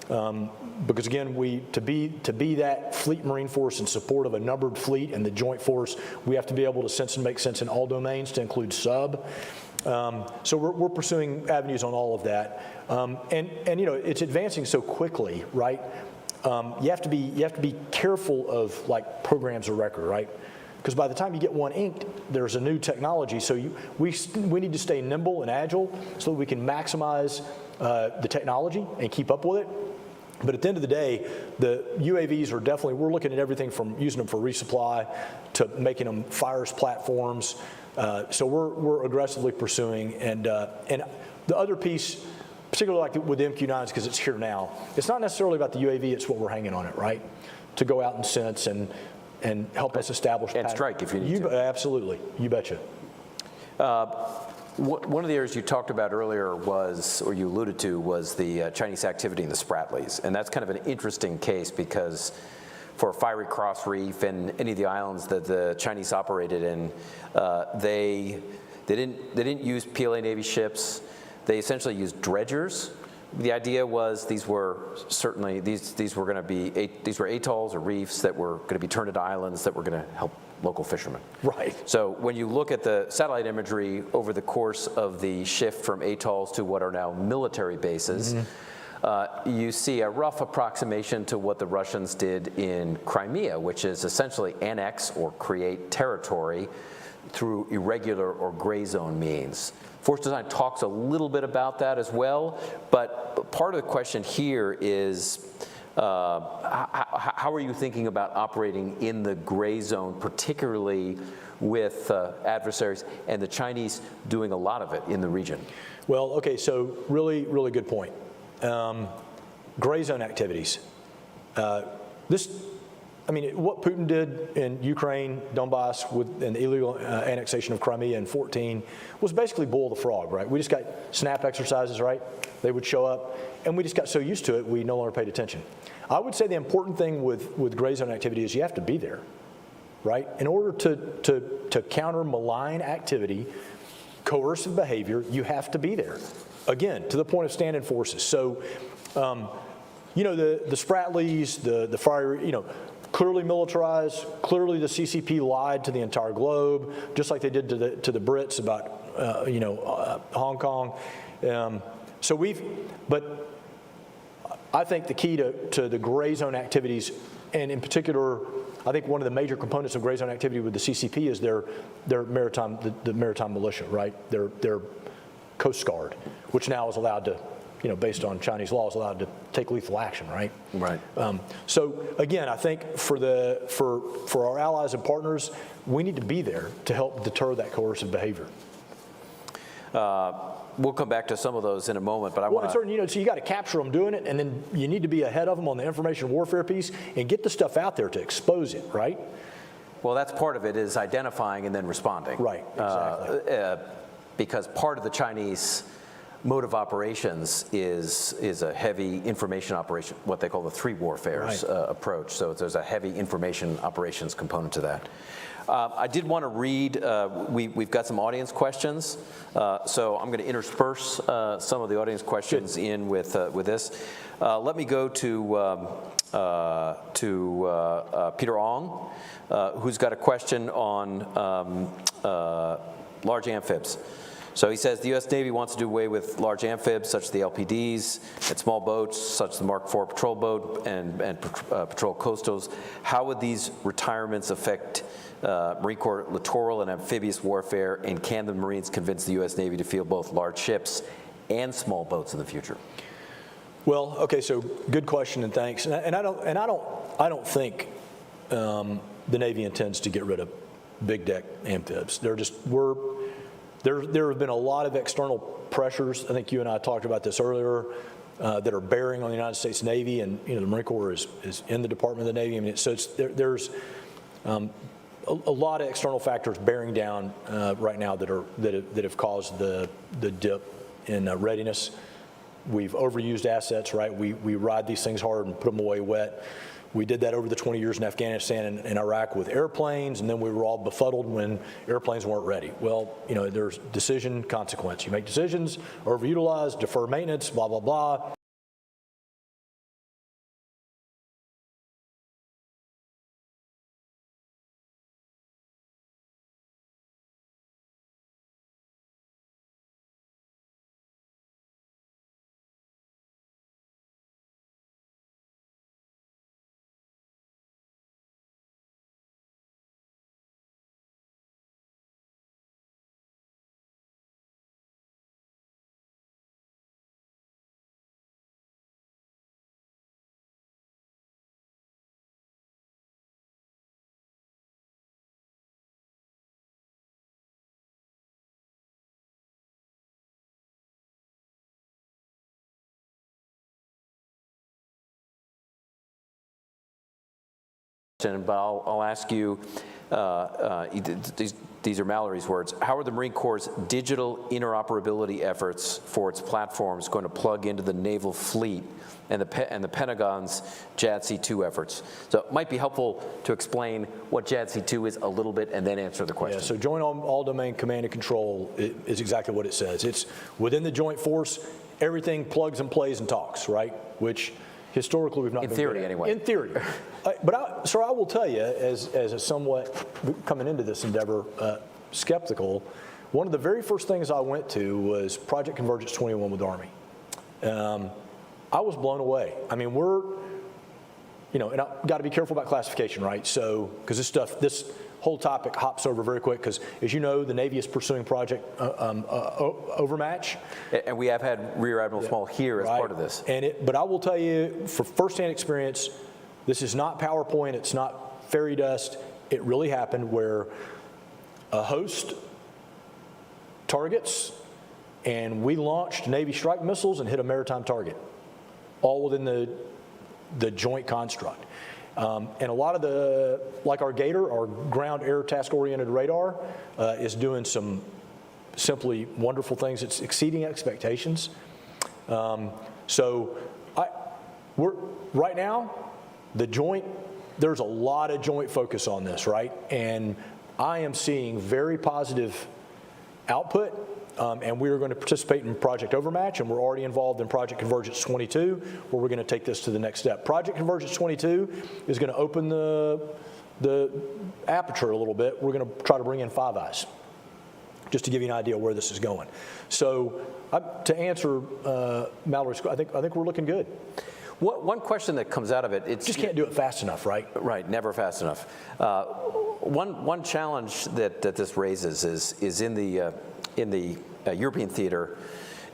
sub. Because again, to be that fleet Marine Force in support of a numbered fleet and the joint force, we have to be able to sense and make sense in all domains, to include sub. So we're pursuing avenues on all of that, and it's advancing so quickly, right? You have to be careful of like programs of record, right? Because by the time you get one inked, there's a new technology. So we need to stay nimble and agile so that we can maximize the technology and keep up with it. But at the end of the day, the UAVs are definitely, we're looking at everything from using them for resupply to making them fires platforms. So we're aggressively pursuing, and The other piece, particularly like with the MQ-9s, because it's here now, it's not necessarily about the UAV, it's what we're hanging on it, right? To go out and sense and help us establish and strike if you need to. Absolutely, you betcha. One of the areas you talked about earlier was, or you alluded to, was the Chinese activity in the Spratlys. And that's kind of an interesting case because for Fiery Cross Reef and any of the islands that the Chinese operated in, they didn't use PLA Navy ships. They essentially used dredgers. The idea was these were certainly, these were going to be, these were atolls or reefs that were going to be turned into islands that were going to help local fishermen. Right. So when you look at the satellite imagery over the course of the shift from atolls to what are now military bases, you see a rough approximation to what the Russians did in Crimea, which is essentially annex or create territory through irregular or gray zone means. Force Design talks a little bit about that as well, but part of the question here is how are you thinking about operating in the gray zone, particularly with adversaries and the Chinese doing a lot of it in the region? Well, okay, so really, really good point. Gray zone activities. I mean, what Putin did in Ukraine, Donbass, with an illegal annexation of Crimea in 2014 was basically boil the frog, right? We just got snap exercises, right? They would show up, and we just got so used to it, we no longer paid attention. I would say the important thing with gray zone activity is you have to be there, right? In order to counter malign activity, coercive behavior, you have to be there. Again, to the point of stand-in forces. So, you know, the Spratlys, the fire, you know, clearly militarized, clearly the CCP lied to the entire globe, just like they did to the Brits about, you know, Hong Kong. But I think the key to the gray zone activities, and in particular, I think one of the major components of gray zone activity with the CCP is their maritime, the maritime militia, right? Their Coast Guard, which now is allowed to, you know, based on Chinese law, is allowed to take lethal action, right? Right. So again, I think for our allies and partners, we need to be there to help deter that coercive behavior. We'll come back to some of those in a moment, but I want to. You know, so you got to capture them doing it, and then you need to be ahead of them on the information warfare piece and get the stuff out there to expose it, right? Well, that's part of it, is identifying and then responding. Right, exactly. Because part of the Chinese mode of operations is a heavy information operation, what they call the three warfares approach. So there's a heavy information operations component to that. I did want to read, we've got some audience questions, so I'm going to intersperse some of the audience questions in with this. Let me go to Peter Ong, who's got a question on large amphibs. So he says the U.S. Navy wants to do away with large amphibs, such as the LPDs, and small boats, such as the Mark IV patrol boat and patrol coastals. How would these retirements affect Marine Corps littoral and amphibious warfare, and can the Marines convince the U.S. Navy to field both large ships and small boats in the future? Well, okay, so good question, and thanks. And I don't think the Navy intends to get rid of big deck amphibs. There have been a lot of external pressures. I think you and I talked about this earlier, that are bearing on the United States Navy, and you know the Marine Corps is in the Department of the Navy. I mean, so there's a lot of external factors bearing down right now that have caused the dip in readiness. We've overused assets, right? We ride these things hard and put them away wet. We did that over the 20 years in Afghanistan and Iraq with airplanes, and then we were all befuddled when airplanes weren't ready. Well, you know, there's decision consequence. You make decisions, overutilize, defer maintenance, blah, blah, blah. but I'll ask you, these are Mallory's words, how are the Marine Corps' digital interoperability efforts for its platforms going to plug into the naval fleet and the Pentagon's JADC2 efforts? So it might be helpful to explain what JADC2 is a little bit and then answer the question. Yeah, so Joint All-Domain Command and Control is exactly what it says. It's within the Joint Force, everything plugs and plays and talks, right? Which historically we've not been good at. In theory, anyway. In theory. But sir, I will tell you, as a somewhat, coming into this endeavor, skeptical, one of the very first things I went to was Project Convergence 21 with the Army. I was blown away. I mean, and I've got to be careful about classification, right? So, because this whole topic hops over very quick, because as you know, the Navy is pursuing Project Overmatch. And we have had Rear Admiral Small here as part of this. But I will tell you, for firsthand experience, this is not PowerPoint, it's not fairy dust. It really happened where a host targets, and we launched Navy strike missiles and hit a maritime target, all within the joint construct. And a lot of like our Gator, our ground air task-oriented radar, is doing some simply wonderful things. It's exceeding expectations. So right now, there's a lot of joint focus on this, right? And I am seeing very positive output. And we are going to participate in Project Overmatch, and we're already involved in Project Convergence 22, where we're going to take this to the next step. Project Convergence 22 is going to open the aperture a little bit. We're going to try to bring in Five Eyes, just to give you an idea where this is going. So to answer Mallory's, I think we're looking good. One question that comes out of it, it's just can't do it fast enough, right? Right, never fast enough. One challenge that this raises is in the European theater.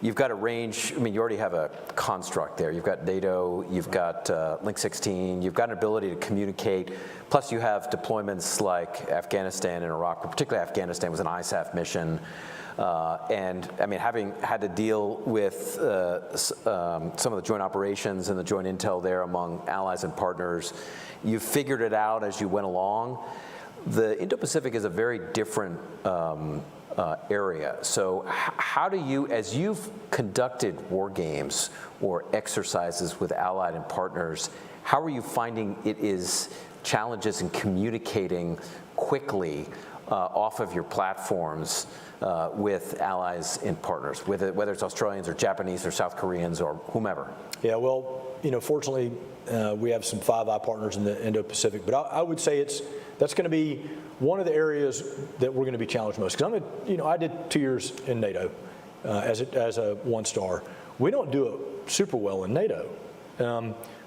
You've got a range. I mean, you already have a construct there. You've got NATO. You've got Link 16. You've got an ability to communicate. Plus, you have deployments like Afghanistan and Iraq. Particularly, Afghanistan was an ISAF mission. And I mean, having had to deal with some of the joint operations and the joint intel there among allies and partners, you figured it out as you went along. The Indo-Pacific is a very different area. So how do you, as you've conducted war games or exercises with allied and partners, how are you finding it is challenges in communicating quickly off of your platforms with allies and partners, whether it's Australians or Japanese or South Koreans or whomever? Yeah, well, fortunately, we have some Five Eye partners in the Indo-Pacific, but I would say that's going to be one of the areas that we're going to be challenged most. Because I did 2 years in NATO as a one-star. We don't do it super well in NATO.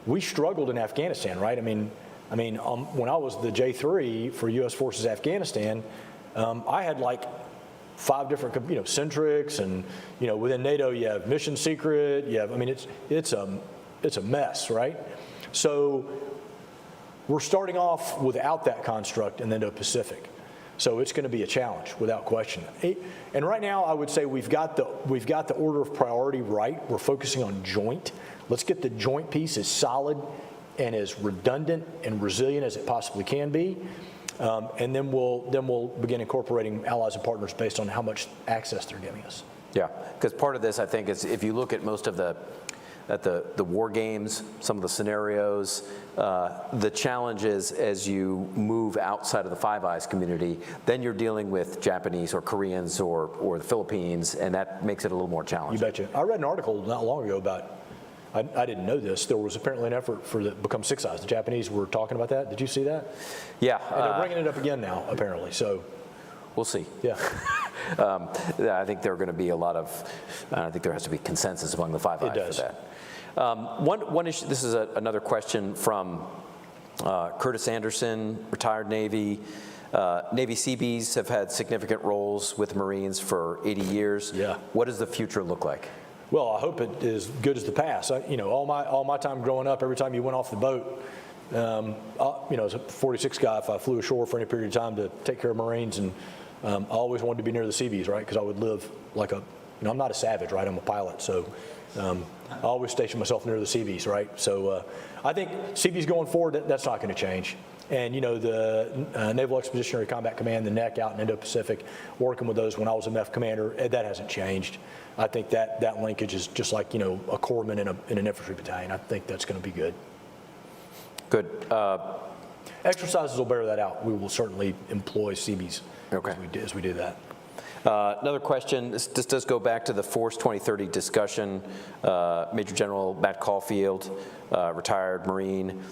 We struggled in Afghanistan, right? I mean, when I was the J3 for U.S. Forces Afghanistan, I had like 5 different, centrics, and within NATO you have mission secret. You have, it's a mess, right? So we're starting off without that construct in the Indo-Pacific. So it's going to be a challenge without question. And right now, I would say we've got the order of priority right. We're focusing on joint. Let's get the joint piece as solid and as redundant and resilient as it possibly can be. And then we'll begin incorporating allies and partners based on how much access they're giving us. Yeah, because part of this, I think, is if you look at most of the war games, some of the scenarios, the challenges as you move outside of the Five Eyes community, then you're dealing with Japanese or Koreans or the Philippines, and that makes it a little more challenging. You betcha. I read an article not long ago about, I didn't know this, there was apparently an effort for the Become Six Eyes. The Japanese were talking about that. Did you see that? Yeah. And they're bringing it up again now, apparently, so. We'll see. Yeah. I think there are going to be a lot of, I think there has to be consensus among the Five Eyes for that. One issue, this is another question from Curtis Anderson, retired Navy. Navy Seabees have had significant roles with Marines for 80 years. Yeah. What does the future look like? Well, I hope it is good as the past. All my time growing up, every time you went off the boat, as a 46 guy, if I flew ashore for any period of time to take care of Marines, and I always wanted to be near the Seabees, right? Because I would live like a I'm not a savage, right? I'm a pilot, so I always station myself near the Seabees, right? So I think Seabees going forward, that's not going to change. And the Naval Expeditionary Combat Command, the NEC out in Indo-Pacific, working with those when I was a MEF commander, that hasn't changed. I think that linkage is just like, a corpsman in an infantry battalion. I think that's going to be good. Good. Exercises will bear that out. We will certainly employ Seabees as we do that. Another question, this does go back to the Force 2030 discussion. Major General Matt Caulfield, retired Marine.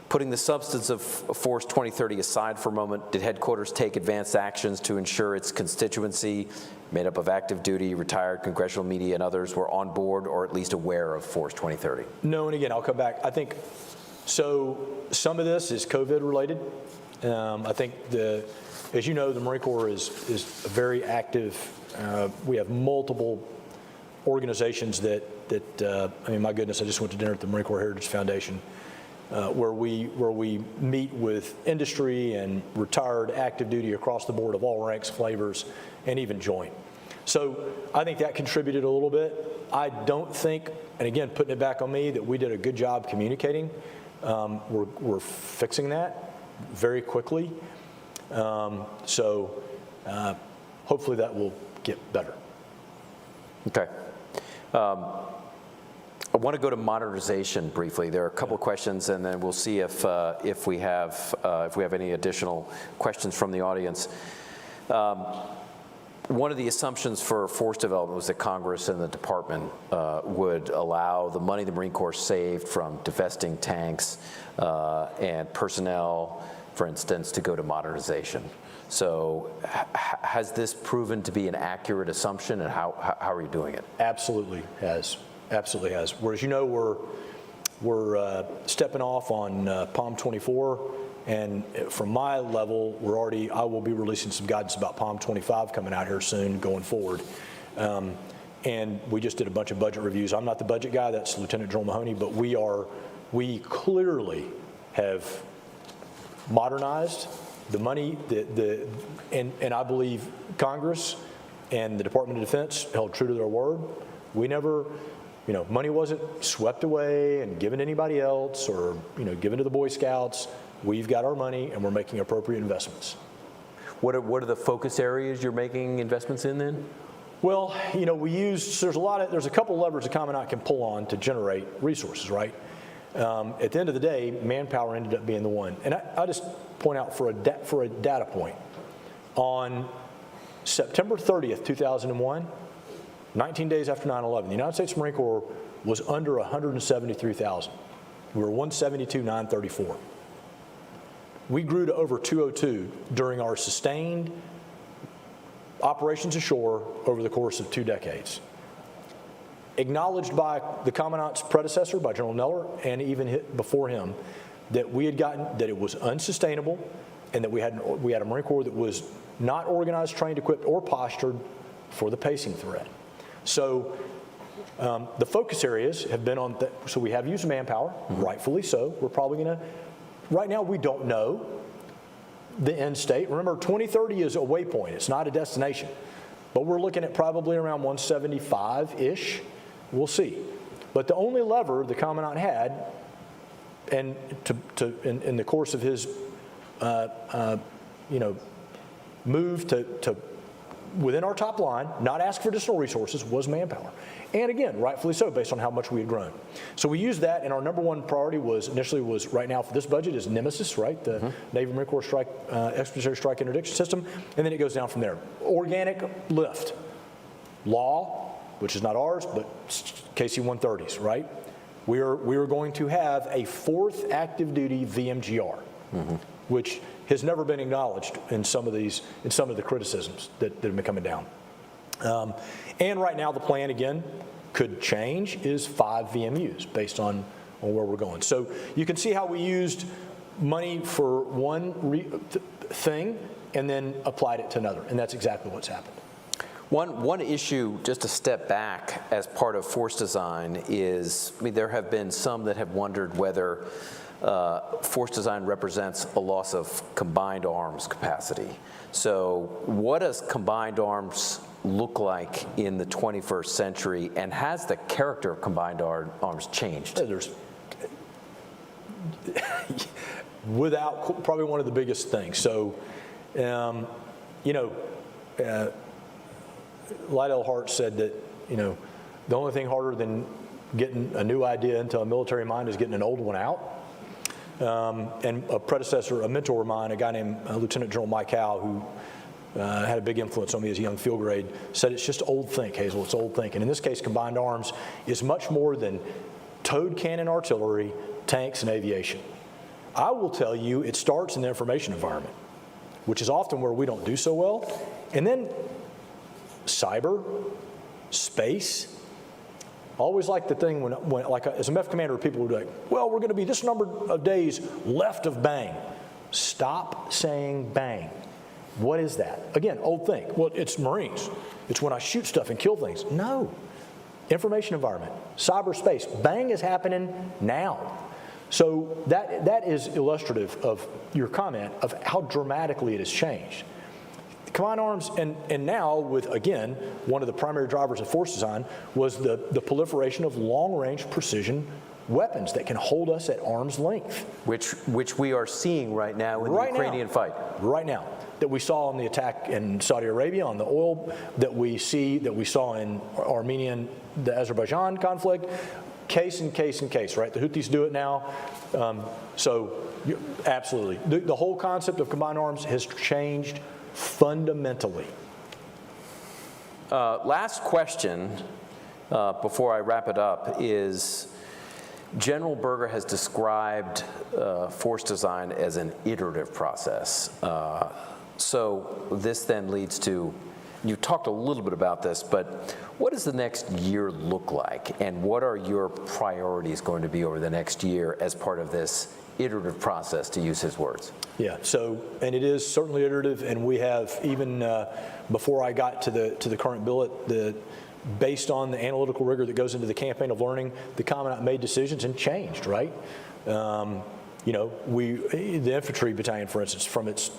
Putting the substance of Force 2030 aside for a moment, did headquarters take advanced actions to ensure its constituency, made up of active duty, retired congressional media, and others, were on board or at least aware of Force 2030? No, and again, I'll come back. I think, so some of this is COVID related. I think as you know, the Marine Corps is very active. We have multiple organizations that I mean, my goodness, I just went to dinner at the Marine Corps Heritage Foundation, where we meet with industry and retired active duty across the board of all ranks, flavors, and even joint. So I think that contributed a little bit. I don't think, and again, putting it back on me, that we did a good job communicating. We're fixing that very quickly. So hopefully that will get better. Okay. I want to go to modernization briefly. There are a couple of questions, and then we'll see if we have any additional questions from the audience. One of the assumptions for force development was that Congress and the department would allow the money the Marine Corps saved from divesting tanks and personnel, for instance, to go to modernization. So has this proven to be an accurate assumption, and how are you doing it? Absolutely has. Absolutely has. Whereas we're stepping off on POM 24, and from my level, I will be releasing some guidance about POM 25 coming out here soon, going forward. And we just did a bunch of budget reviews. I'm not the budget guy, that's Lieutenant General Mahoney, but we clearly have modernized the money, and I believe Congress and the Department of Defense held true to their word. We never, money wasn't swept away and given to anybody else or, given to the Boy Scouts. We've got our money and we're making appropriate investments. What are the focus areas you're making investments in then? Well, there's a couple levers the Commandant can pull on to generate resources, right? At the end of the day, manpower ended up being the one. And I'll just point out for a data point. On September 30th, 2001, 19 days after 9/11, the United States Marine Corps was under 173,000. We were 172,934. We grew to over 202 during our sustained operations ashore over the course of 2 decades. Acknowledged by the Commandant's predecessor, by General Neller, and even before him, that that it was unsustainable, and that we had a Marine Corps that was not organized, trained, equipped, or postured for the pacing threat. So the focus areas have been on, so we have used manpower, rightfully so. We're probably going to, right now we don't know the end state. Remember, 2030 is a waypoint, it's not a destination. But we're looking at probably around 175-ish. We'll see. But the only lever the Commandant had, and in the course of his move to within our top line, not ask for additional resources, was manpower. And again, rightfully so, based on how much we had grown. So we used that, and our number one priority was right now for this budget is Nemesis, right? The Navy Marine Corps Expeditionary Strike Interdiction System, and then it goes down from there. Organic lift. Law, which is not ours, but KC-130s, right? We are going to have a 4th active duty VMGR, which has never been acknowledged in some of the criticisms that have been coming down. And right now the plan, again, could change, is 5 VMUs based on where we're going. So you can see how we used money for one thing and then applied it to another, and that's exactly what's happened. One issue, just to step back as part of force design, is, there have been some that have wondered whether force design represents a loss of combined arms capacity. So what does combined arms look like in the 21st century, and has the character of combined arms changed? There's, without, probably one of the biggest things. So, you know, Lydell Hart said that, you know, the only thing harder than getting a new idea into a military mind is getting an old one out. And a predecessor, a mentor of mine, a guy named Lieutenant General Karsten Heckl, who had a big influence on me as a young field grade, said it's just old think, Hazel, it's old think. And in this case, combined arms is much more than towed cannon artillery, tanks, and aviation. I will tell you, it starts in the information environment, which is often where we don't do so well. And then cyber, space. I always like the thing when like as a MEF commander, people would be like, well, we're going to be this number of days left of bang. Stop saying bang. What is that? Again, old thing. Well, it's Marines. It's when I shoot stuff and kill things. No. Information environment, cyberspace. Bang is happening now. So that is illustrative of your comment of how dramatically it has changed. Combined arms, and now with, again, one of the primary drivers of force design was the proliferation of long-range precision weapons that can hold us at arm's length. Which we are seeing right now in the Ukrainian fight. Right now. That we saw in the attack in Saudi Arabia on the oil, that we saw in Armenian, the Azerbaijan conflict, case, right? The Houthis do it now. So absolutely. The whole concept of combined arms has changed fundamentally. Last question before I wrap it up is, General Berger has described force design as an iterative process. So this then leads to, you talked a little bit about this, but what does the next year look like, and what are your priorities going to be over the next year as part of this iterative process, to use his words? Yeah, so, and it is certainly iterative, and we have, even before I got to the current billet, based on the analytical rigor that goes into the campaign of learning, the Commandant made decisions and changed, right? You know, the infantry battalion, for instance, from its,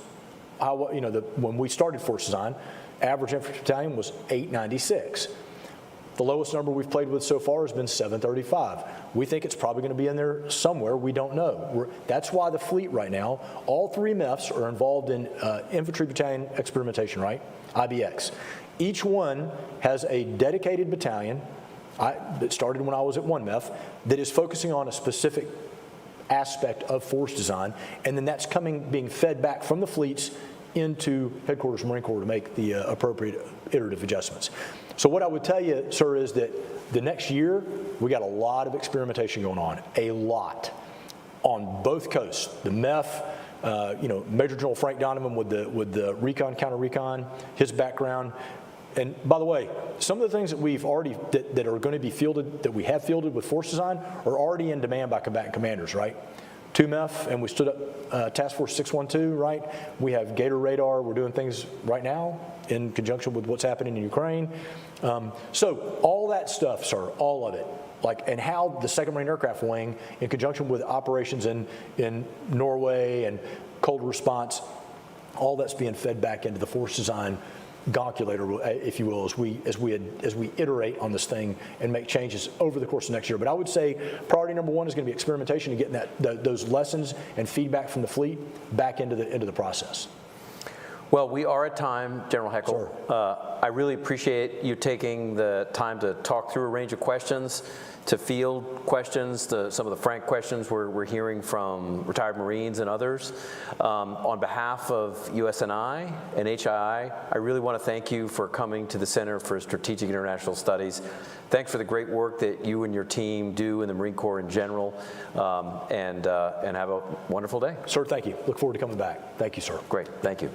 when we started force design, average infantry battalion was 896. The lowest number we've played with so far has been 735. We think it's probably going to be in there somewhere. We don't know. That's why the fleet right now, all three MEFs are involved in infantry battalion experimentation, right? IBX. Each one has a dedicated battalion that started when I was at one MEF that is focusing on a specific aspect of force design, and then that's being fed back from the fleets into Headquarters Marine Corps to make the appropriate iterative adjustments. So what I would tell you, sir, is that the next year, we got a lot of experimentation going on, a lot, on both coasts. The MEF, Major General Frank Donovan with the recon, counter-recon, his background. And by the way, some of the things that we've already, that are going to be fielded, that we have fielded with force design, are already in demand by combatant commanders, right? 2 MEF, and we stood up Task Force 612, right? We have Gator radar. We're doing things right now in conjunction with what's happening in Ukraine. So all that stuff, sir, all of it, and how the 2nd Marine Aircraft Wing, in conjunction with operations in Norway and cold response, all that's being fed back into the force design gonculator, if you will, as we iterate on this thing and make changes over the course of next year. But I would say priority number 1 is going to be experimentation and getting those lessons and feedback from the fleet back into the process. Well, we are at time, General Heckl. I really appreciate you taking the time to talk through a range of questions, to field questions, some of the frank questions we're hearing from retired Marines and others. On behalf of USNI and HII, I really want to thank you for coming to the Center for Strategic International Studies. Thanks for the great work that you and your team do in the Marine Corps in general, and have a wonderful day. Sir, thank you. Look forward to coming back. Thank you, sir. Great, thank you.